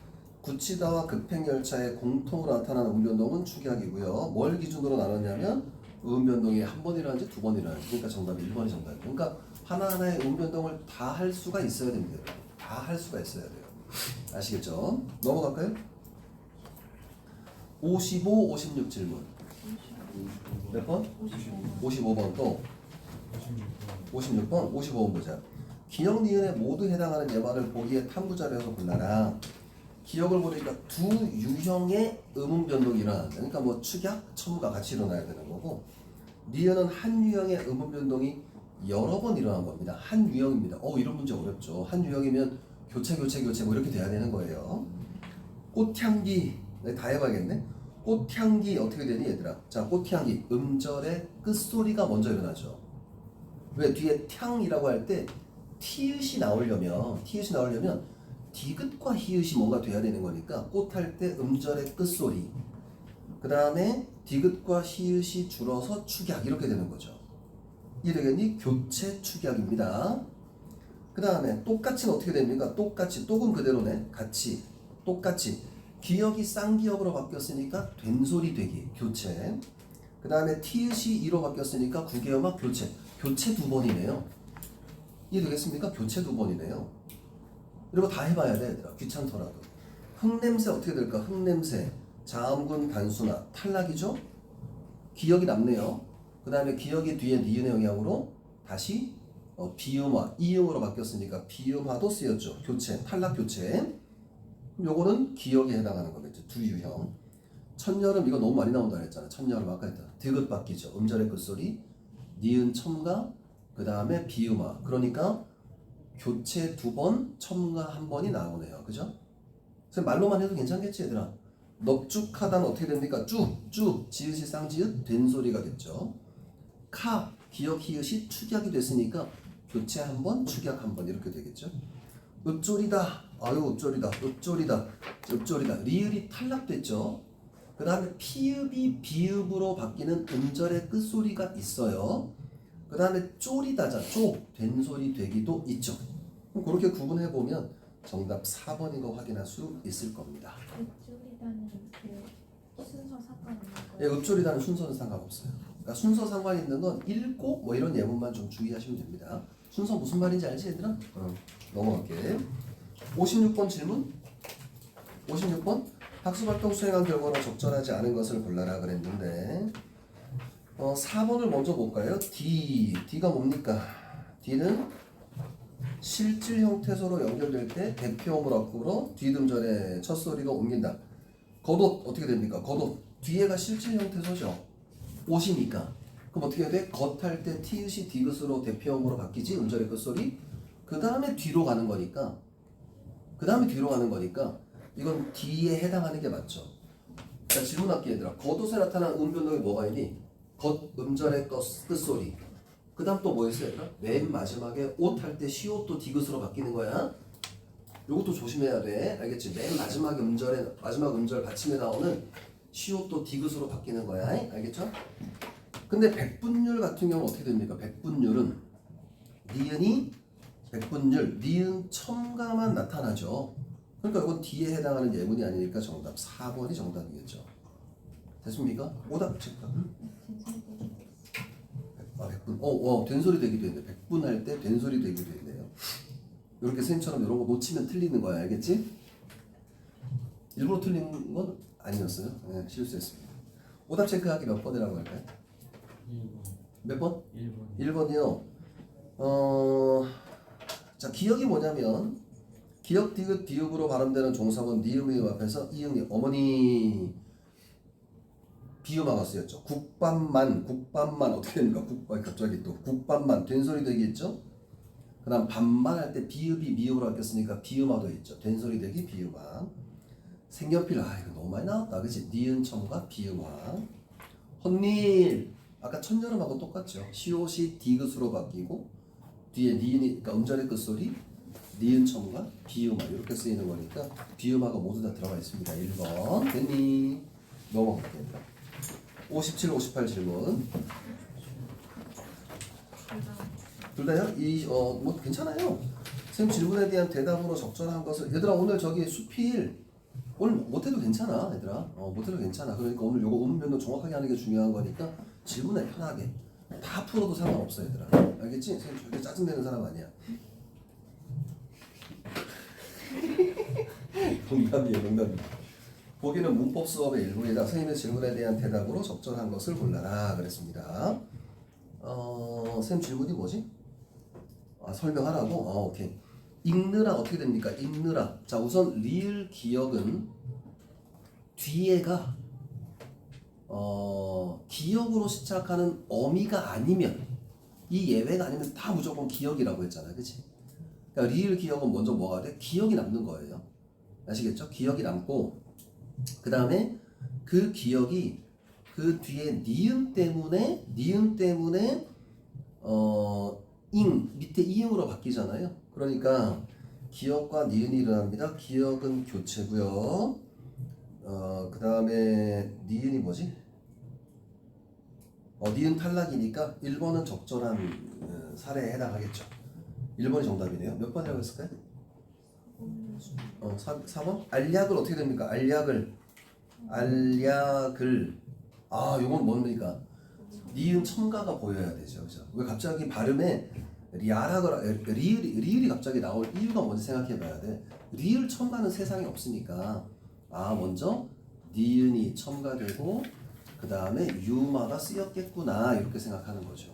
굳히다와 급행열차의 공통으로 나타나는 음변동은 축약이고요. 뭘 기준으로 나눴냐면 음변동이 한 번 일어나는지 두 번 일어나는지. 그러니까 정답이 1번이 정답이에요. 그러니까 하나하나의 음변동을 다 할 수가 있어야 됩니다. 다 할 수가 있어야 돼요. 아시겠죠? 넘어갈까요? 55, 56 질문. 몇 번? 55번 또 56번, 55번 보자. 기억 니은에 모두 해당하는 예반을 보기에 탐구 자료에서 골라라. 기억을 보니까 두 유형의 음운 변동이 일어난다. 그러니까 뭐 축약, 첨가 같이 일어나야 되는 거고 니은은 한 유형의 음운 변동이 여러 번 일어난 겁니다. 한 유형입니다. 이런 문제 어렵죠. 한 유형이면 교체 뭐 이렇게 돼야 되는 거예요. 꽃향기 다 해봐야겠네. 꽃향기 어떻게 되니 얘들아? 자 꽃향기 음절의 끝소리가 먼저 일어나죠. 왜? 뒤에 탕이라고 할 때 티읕이 나오려면 디귿과 히읗이 뭔가 돼야 되는 거니까 꽃 할 때 음절의 끝소리 그 다음에 디귿과 히읗이 줄어서 축약 이렇게 되는 거죠. 이해되겠니? 교체 축약입니다. 그 다음에 똑같이는 어떻게 됩니까? 똑같이 똑은 그대로네. 같이 똑같이 기억이 쌍기억으로 바뀌었으니까 된소리 되기 교체. 그 다음에 티읕이 이로 바뀌었으니까 구개음악 교체 두 번이네요. 이해되겠습니까? 교체 두 번이네요. 이런 거 다 해봐야 돼 얘들아. 귀찮더라도. 흙냄새 어떻게 될까? 흙냄새 자음군 단수나 탈락이죠? 기억이 남네요. 그 다음에 기억이 뒤에 니은의 영향으로 다시 비음화 이음으로 바뀌었으니까 비음화도 쓰였죠. 교체 탈락 교체. 그럼 요거는 기억에 해당하는 거겠죠. 두 유형. 첫여름 이거 너무 많이 나온다 그랬잖아. 첫여름 아까 했다. 디귿 바뀌죠. 음절의 끝소리 니은 첨가 그 다음에 비음화. 그러니까 교체 두 번, 첨가 한 번이 나오네요. 그죠? 그래서 말로만 해도 괜찮겠지 얘들아. 넙죽하다는 어떻게 됩니까? 쭉 지읒이 쌍지읒 된소리가 됐죠. 카 기억 히읗이 축약이 됐으니까 교체 한 번, 축약 한 번 이렇게 되겠죠. 읍졸이다. 읍졸이다. 리을이 탈락됐죠. 그 다음에 피읍이 비읍으로 바뀌는 음절의 끝소리가 있어요. 그 다음에 쫄이다자 된소리 되기도 있죠. 그럼 그렇게 구분해보면 정답 4번인 거 확인할 수 있을 겁니다. 읍졸이다는 그 순서 상관없는 거예요? 예, 읍졸이다는 순서는 상관없어요. 그러니까 순서 상관 있는 건 읽고 뭐 이런 예문만 좀 주의하시면 됩니다. 순서 무슨 말인지 알지 얘들아? 넘어갈게. 56번 질문. 56번 학습활동 수행한 결과로 적절하지 않은 것을 골라라 그랬는데 4번을 먼저 볼까요? D가 뭡니까? D는 실질 형태소로 연결될 때 대표어물 어구로 뒤듬절의 첫 소리로 옮긴다. 겉옷 어떻게 됩니까? 겉옷 뒤에가 실질 형태소죠. 옷이니까. 그럼 어떻게 해야 돼? 겉 할 때 티읕이 디귿으로 대표어물로 바뀌지. 음절의 끝소리. 그 그 다음에 뒤로 가는 거니까 이건 D에 해당하는 게 맞죠. 자, 질문할게 얘들아. 겉옷에 나타난 음변동이 뭐가 있니? 겉 음절의 끝소리. 그 다음 또 뭐 있어요 얘들아? 맨 마지막에 옷 할 때 시옷도 디귿으로 바뀌는 거야. 요것도 조심해야 돼. 알겠지? 맨 마지막 음절 받침에 나오는 시옷도 디귿으로 바뀌는 거야. 알겠죠? 근데 백분율 같은 경우는 어떻게 됩니까? 백분율은 니은 첨가만 나타나죠. 그러니까 이건 D에 해당하는 예문이 아니니까 정답 4번이 정답이겠죠. 됐습니까? 오답 체크. 백분. 된소리 되기도 했네. 백분 할 때 된소리 되기도 했네요. 이렇게 선생님처럼 이런 거 놓치면 틀리는 거야. 알겠지? 일부러 틀린 건 아니었어요. 네, 실수했습니다. 오답 체크하기 몇 번이라고 할까요? 2번. 몇 번? 1번. 1번이요. 자, 기억이 뭐냐면 기억 디귿 디귿으로 발음되는 종사본 니음이 앞에서 이응이 어머니 비유마가 쓰였죠. 국밥만 어떻게 됩니까? 갑자기 또 국밥만 된소리 되겠죠. 그 다음 반만 할 때 비읍이 미읍으로 바뀌었으니까 비음화도 있죠. 된소리 되기 비음화. 색연필 이거 너무 많이 나왔다 그치? 니은 첨가 비음화. 헌일 아까 천여름하고 똑같죠. 시옷이 디귿으로 바뀌고 뒤에 니은이 그러니까 음절의 끝소리 니은 첨가 비음화 이렇게 쓰이는 거니까 비음화가 모두 다 들어가 있습니다. 1번 됐니? 넘어갈게요. 57, 58 질문. 둘 다요? 뭐 괜찮아요. 선생님 질문에 대한 대답으로 적절한 것을 얘들아 오늘 저기 수필 오늘 못해도 괜찮아 얘들아. 못해도 괜찮아. 그러니까 오늘 요거 음변도 정확하게 하는 게 중요한 거니까 질문에 편하게 다 풀어도 상관없어 얘들아. 알겠지? 선생님 절대 짜증내는 사람 아니야. 농담이에요. 보기는 문법 수업의 일부이다. 선생님의 질문에 대한 대답으로 적절한 것을 골라라 그랬습니다. 선생님 질문이 뭐지? 설명하라고? 오케이. 읽느라 어떻게 됩니까? 읽느라. 자, 우선 리을 기억은 뒤에가 기억으로 시작하는 어미가 아니면 이 예외가 아니면 다 무조건 기억이라고 했잖아, 그렇지? 그러니까 리을 기억은 먼저 뭐가 돼? 기억이 남는 거예요. 아시겠죠? 기억이 남고 그 다음에 그 기억이 그 뒤에 니은 때문에 밑에 이응으로 바뀌잖아요. 그러니까 기억과 니은이 일어납니다. 기억은 교체고요. 그 다음에 니은이 뭐지? 니은 탈락이니까 1번은 적절한 사례에 해당하겠죠. 1번이 정답이네요. 몇 번이라고 했을까요? 4번? 알약을 어떻게 됩니까? 알약을 요건 뭡니까? 니은 첨가가 보여야 되죠. 그죠? 왜 갑자기 발음에 리을이 갑자기 나올 이유가 뭔지 생각해 봐야 돼. 리을 첨가는 세상에 없으니까 먼저 니은이 첨가되고 그 다음에 유마가 쓰였겠구나 이렇게 생각하는 거죠.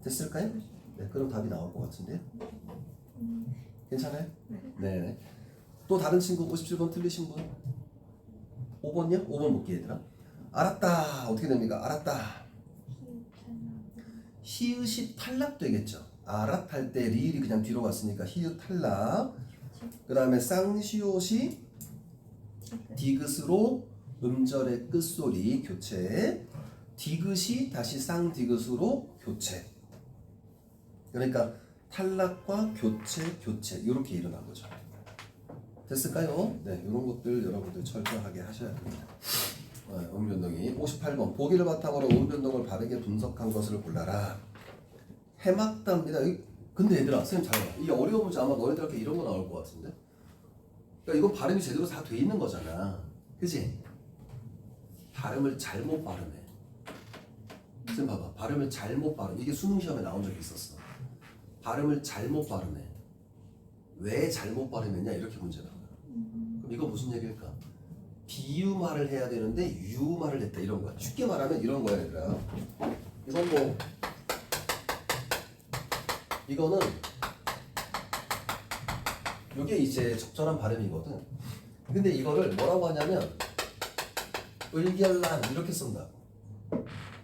됐을까요? 네, 그럼 답이 나올 것 같은데요. 괜찮아요? 네. 또 다른 친구 57번 틀리신 분? 5번요? 5번 볼게요 얘들아. 알았다 어떻게 됩니까? 알았다 히읗이 탈락되겠죠. 알았 할 때 리을이 그냥 뒤로 갔으니까 히읗 탈락. 그 다음에 쌍시옷이 디귿으로 음절의 끝소리 교체. 디귿이 다시 쌍디귿으로 교체. 그러니까 탈락과 교체 이렇게 일어난 거죠. 됐을까요? 네, 이런 것들 여러분들 철저하게 하셔야 됩니다. 음변동이 58번 보기를 바탕으로 음변동을 바르게 분석한 것을 골라라. 해막답니다. 근데 얘들아 선생님 잘 봐. 이게 어려운 문제 아마 너희들한테 이런 거 나올 것 같은데. 그러니까 이건 발음이 제대로 다 돼 있는 거잖아. 그치? 발음을 잘못 발음해. 선생님 봐봐. 발음을 잘못 발음. 이게 수능 시험에 나온 적이 있었어. 발음을 잘못 발음해. 왜 잘못 발음했냐 이렇게 문제 나와요. 그럼 이거 무슨 얘기일까? 비유말을 해야 되는데 유말을 했다 이런 거야. 쉽게 말하면 이런 거야 얘들아. 이건 이거는 이게 이제 적절한 발음이거든. 근데 이거를 뭐라고 하냐면 을결란 이렇게 쓴다.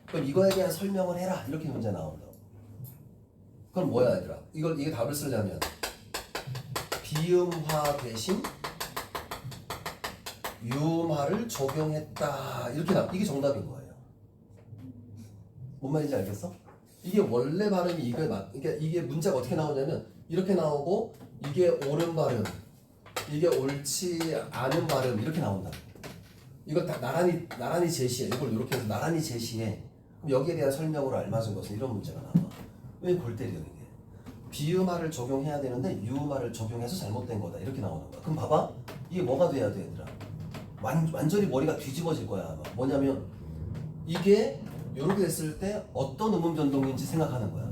그럼 이거에 대한 설명을 해라 이렇게 문제 나온다고. 그럼 뭐야 얘들아? 이게 답을 쓰려면 비음화 대신 유음화를 적용했다 이렇게 이게 정답인 거예요. 뭔 말인지 알겠어? 이게 원래 발음이 이게 문자가 어떻게 나오냐면 이렇게 나오고 이게 옳은 발음, 이게 옳지 않은 발음 이렇게 나온다. 이걸 다 나란히 제시해. 이걸 이렇게 해서 나란히 제시해. 그럼 여기에 대한 설명으로 알맞은 것은 이런 문제가 나와. 왜 골 때려 이게? 비음화를 적용해야 되는데 유음화를 적용해서 잘못된 거다 이렇게 나오는 거야. 그럼 봐봐. 이게 뭐가 돼야 돼 얘들아? 완전히 머리가 뒤집어질 거야 아마. 뭐냐면 이게 이렇게 됐을 때 어떤 음운 변동인지 생각하는 거야.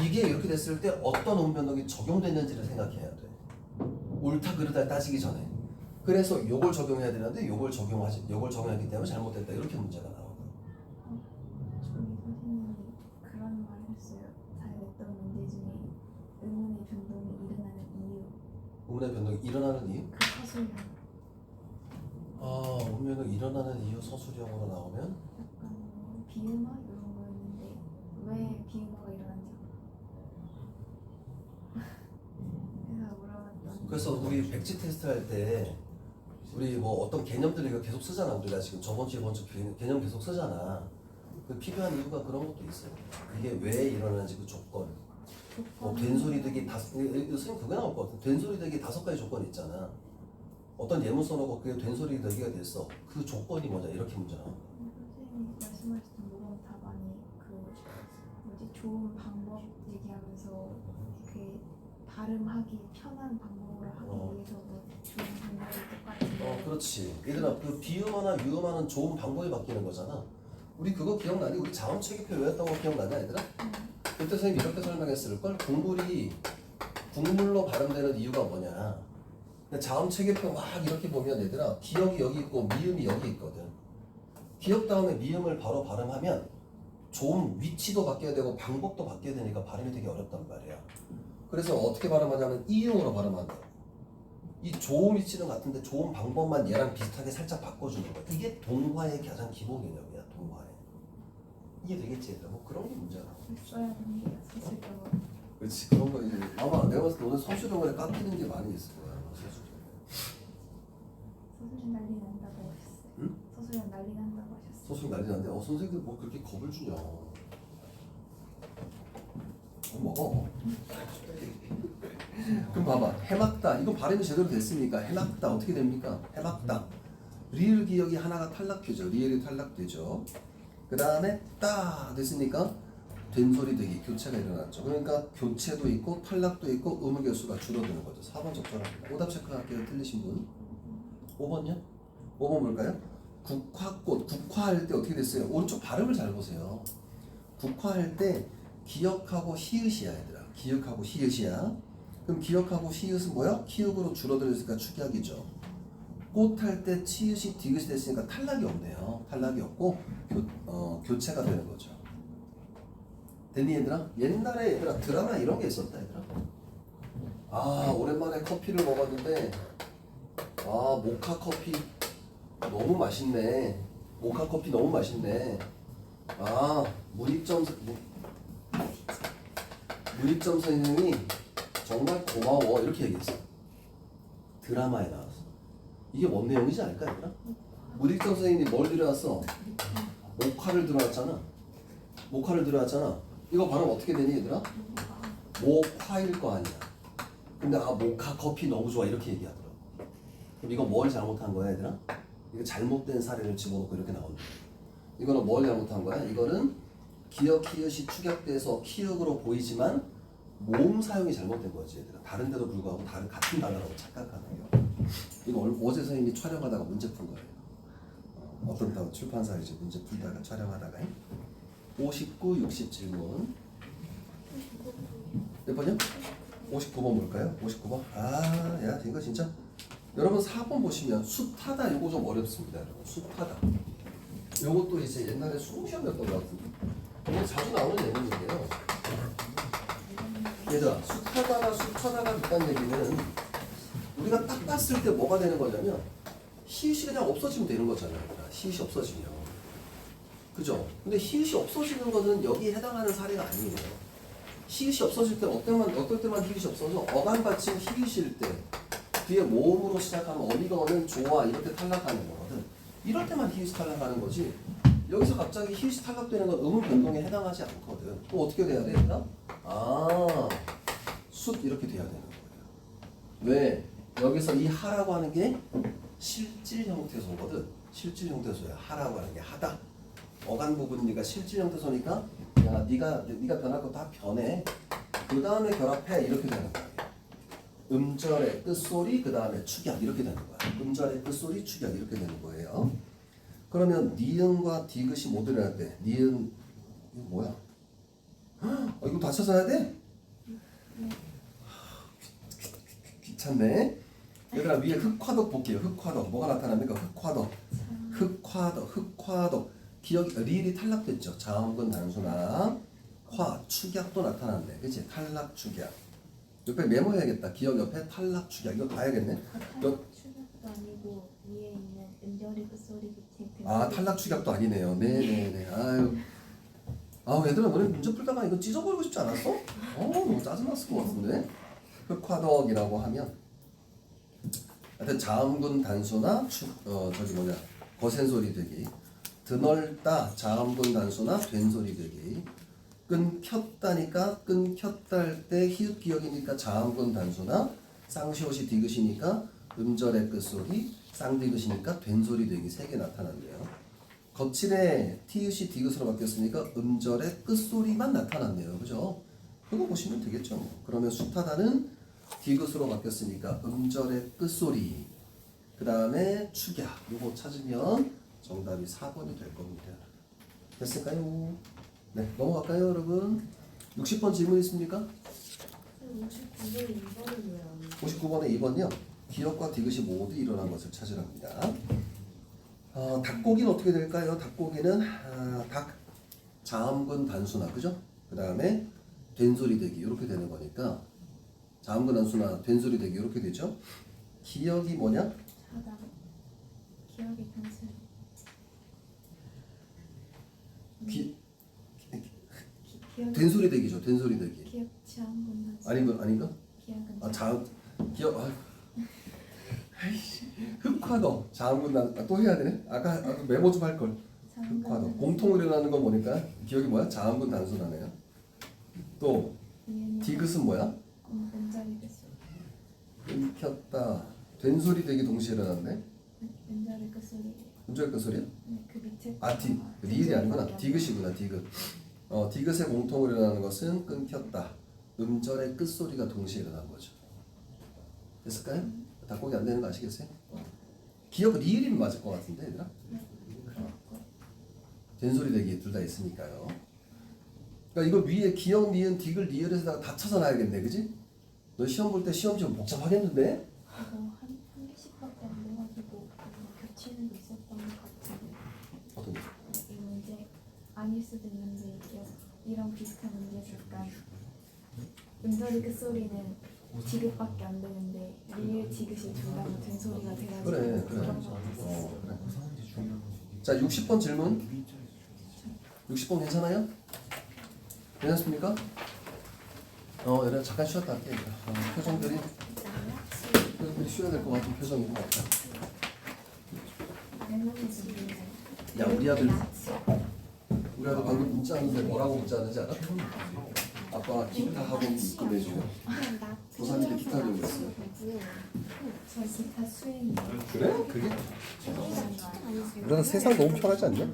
이게 이렇게 됐을 때 어떤 음운 변동이 적용됐는지를 생각해야 돼. 옳다 그르다 따지기 전에. 그래서 요걸 적용해야 되는데 요걸 적용하기 때문에 잘못됐다 이렇게 문제가 나오고. 저희 선생님이 그런 말 했어요. 잘 냈던 문제 중에 의문의 변동이 일어나는 이유. 음운의 변동이 일어나는 이유? 그 서술형. 음운 변동이 일어나는 이유 서술형으로 나오면 약간 비음화 이런 거였는데 왜 비음화가 일어난지. 그래서 물어봤더니. 그래서 우리 백지 테스트 할 때 우리 뭐 어떤 개념들 이거 계속 쓰잖아. 우리가 지금 저번 주 이번 주 개념 계속 쓰잖아. 그 필요한 이유가 그런 것도 있어요. 이게 왜 일어나는지 그 조건. 뭐 된소리득이 선생님 그거 나올 것 같아. 된소리득이 5가지 조건이 있잖아. 어떤 예문 써놓고 그게 된소리득이가 됐어. 그 조건이 뭐냐 이렇게 문제 나와. 선생님이 말씀하셨던 모범 답안이 좋은 방법 얘기하면서 그 발음하기 편한 방법으로 하기 위해서 좋은 방법이 똑같은. 그렇지. 얘들아 그 비음화나 유음화는 좋은 방법이 바뀌는 거잖아. 우리 그거 기억나니? 우리 자음체계표 외웠던 거 기억나냐 얘들아? 그때 선생님 이렇게 설명했을걸? 국물로 발음되는 이유가 뭐냐? 근데 자음체계표 막 이렇게 보면 얘들아 기역이 여기 있고 미음이 여기 있거든. 기역 다음에 미음을 바로 발음하면 좀 위치도 바뀌어야 되고 방법도 바뀌어야 되니까 발음이 되게 어렵단 말이야. 그래서 어떻게 발음하냐면 이음으로 발음한다. 이 좋은 위치는 같은데 좋은 방법만 얘랑 비슷하게 살짝 바꿔주는 거야. 이게 동화의 가장 기본 개념이야. 동화의. 이게 되겠지 얘들아. 뭐 그런 게 문제야. 써야 되는 게 있었을까봐. 그렇지. 그런 거 이제 아마 내가 봤을 때 오늘 서술형을 깎이는 게 많이 있을 거야. 서술형 난리 난다고 하셨어요. 응? 서술형 난리 난다고 하셨어요. 서술 난리 났는데 선생님들 뭐 그렇게 겁을 주냐. 먹어. 그럼 봐봐. 해막다. 이거 발음이 제대로 됐습니까? 해막다. 어떻게 됩니까? 해막다. 리을 기역이 하나가 탈락되죠. 리을이 탈락되죠. 그 다음에 따 됐으니까 된소리되기 교체가 일어났죠. 그러니까 교체도 있고 탈락도 있고 음의 개수가 줄어드는 거죠. 4번 적절합니다. 오답 체크할게요. 틀리신 분. 5번요? 5번 볼까요? 국화꽃. 국화할 때 어떻게 됐어요? 오른쪽 발음을 잘 보세요. 국화할 때 기역하고 히읗이야 얘들아. 기역하고 히읗이야. 그럼 기역하고 히읗은 뭐야? 키읔으로 줄어들었으니까 축약이죠. 꽃할 때 치읓이 디귿이 됐으니까 탈락이 없네요. 탈락이 없고 교체가 되는 거죠. 됐니 얘들아? 옛날에 얘들아 드라마 이런 게 있었다 얘들아. 오랜만에 커피를 먹었는데 모카 커피 너무 맛있네. 모카 커피 너무 맛있네. 문익점 선생님이 정말 고마워 이렇게 얘기했어. 드라마에 나왔어. 이게 뭔 내용이지 알까 얘들아? 문익점 선생님이 뭘 들여놨어? 모카를 들여놨잖아. 모카를 들여놨잖아. 이거 발음 어떻게 되니 얘들아? 모카일 거 아니야. 근데 모카 커피 너무 좋아 이렇게 얘기하더라고. 그럼 이거 뭘 잘못한 거야 얘들아? 이거 잘못된 사례를 집어넣고 이렇게 나온다. 이거는 뭘 잘못한 거야? 이거는 기역 히읗이 축약돼서 키읔으로 보이지만 모음 사용이 잘못된 거지 얘들아. 다른데도 불구하고 같은 단어라고 착각하는 거. 이거 어제 선생님이 촬영하다가 문제 푼 거예요. 어떤 출판사에 이제 문제 풀다가 촬영하다가 59, 60 질문 몇 번이요? 59번 볼까요? 59번. 야 이거 진짜 여러분 4번 보시면 숱하다 이거 좀 어렵습니다 여러분. 숱하다 요것도 이제 옛날에 수능시험이었던 것 같은데 이게 자주 나오는 예문인데요. 얘들아 숱하다가 있다는 얘기는 우리가 딱 봤을 때 뭐가 되는 거냐면 히읗이 그냥 없어지면 되는 거잖아요. 히읗이 없어지면 그죠? 근데 히읗이 없어지는 거는 여기에 해당하는 사례가 아니에요. 히읗이 없어질 때는 어떨 때만 히읗이 없어져? 어감 받침 히읗일 때 뒤에 모음으로 시작하면 어미가어는 조와 이럴 때 탈락하는 거거든. 이럴 때만 히읗이 탈락하는 거지. 여기서 갑자기 히읗이 탈락되는 건 음운 변동에 해당하지 않거든. 또 어떻게 돼야 되나? 숫 이렇게 돼야 되는 거예요. 왜? 여기서 이 하라고 하는 게 실질 형태소거든. 실질 형태소야. 하라고 하는 게 하다. 어간 부분 네가 실질 형태소니까 야 네가 변할 거 다 변해. 그 다음에 결합해 이렇게 되는 거예요. 음절의 끝소리 그 다음에 축약 이렇게 되는 거야. 음절의 끝소리 축약 이렇게 되는 거예요. 그러면 니은과 디귿이 못 일어날 때 니은 이거 뭐야? 이거 다 찾아야 돼? 귀찮네. 얘들아 위에 흑화덕 볼게요. 흑화덕 뭐가 나타납니까? 흑화덕 기억 리을이 탈락됐죠. 자음근 단수나 화 축약도 나타났네. 그치? 탈락 축약. 옆에 메모해야겠다. 기억 옆에 탈락 축약 이거 봐야겠네. 추격도 아니고 위에 있는 음절의 끝소리 밑에 탈락 축약도 아니네요. 네네네. 얘들아 너네 문제 풀다가 이거 찢어버리고 싶지 않았어? 너무 짜증났을 것 같은데. 흑화덕이라고 하면 하여튼 자음근 단수나 거센 소리 되기, 드넓다 자음근 단수나 된 소리 되기, 끊겼다니까 끊겼다 할 때 히읗 기억이니까 자음근 단수나 쌍시옷이 디귿이니까 음절의 끝소리, 쌍디귿이니까 된 소리 되기 3개 나타났네요. 거칠에 티읕이 디귿으로 바뀌었으니까 음절의 끝소리만 나타났네요. 그죠? 그거 보시면 되겠죠. 그러면 숫하다는 디귿으로 바뀌었으니까 음절의 끝소리 그 다음에 축약 이거 찾으면 정답이 4번이 될 겁니다. 됐을까요? 네, 넘어갈까요 여러분? 60번 질문 있습니까? 59번에 2번은 왜안 해? 59번에 2번이요. 기역과 디귿이 모두 일어난 것을 찾으랍니다. 닭고기는 어떻게 될까요? 닭고기는 닭 자음근 단수나 그죠? 그 다음에 된소리 되기 이렇게 되는 거니까 자음근 단수나 된소리 되기 이렇게 되죠. 기역이 뭐냐? 하다 기억의 단수 기억 된소리 되기죠. 된소리 되기. 기억 자음분 단수 아닌가? 기억은 기억 흑화덕 자음근 단 또 해야 되네. 아까 메모 좀 할 걸. 흑화덕 공통으로 일어나는 건 뭐니까 기억이 뭐야? 자음근 단수나네요. 또 디귿은 뭐야? 음절의 끝소리 끊겼다. 된소리 되기 동시에 일어났네. 음절의 끝소리 음절 끝소리야? 그 밑에 리을이 아니구나. 디귿이구나. 디귿. 디귿의 공통으로 일어나는 것은 끊겼다. 음절의 끝소리가 동시에 일어난 거죠. 됐을까요? 닭고기 안 되는 거 아시겠어요? 기억 리을이면 맞을 것 같은데 얘들아? 된소리 되기 둘 다 있으니까요. 그러니까 이거 위에 기억, 니은, 디귿, 리을에다가 다 찾아놔야겠네. 그지? 너 시험 볼 때 시험 좀 복잡하겠는데? 이거 한 개씩밖에 안 돼가지고 겹치는 게 있었던 것 같은데 어떤 거? 이 문제 아닐 수도 있는데 이런 비슷한 문제에서 약간 음절의 끝소리는 디귿밖에 안 되는데 리을 디귿이 둘 다면 된 소리가 돼가지고 그래. 그런 거 같았어. 그래. 자 60번 질문. 60번 괜찮아요? 괜찮습니까? 얘들아 잠깐 쉬었다 할게. 표정들이 쉬어야 될 것 같은 표정인 것 같아. 야 우리 아들 방금 문자 하는데 뭐라고 문자 하는지 알아? 아빠가 기타 학원 입금해주고 고3인데 기타 배우겠어요. 저 기타 수행이에요. 그래? 그게? 그래서 세상 너무 편하지 않냐?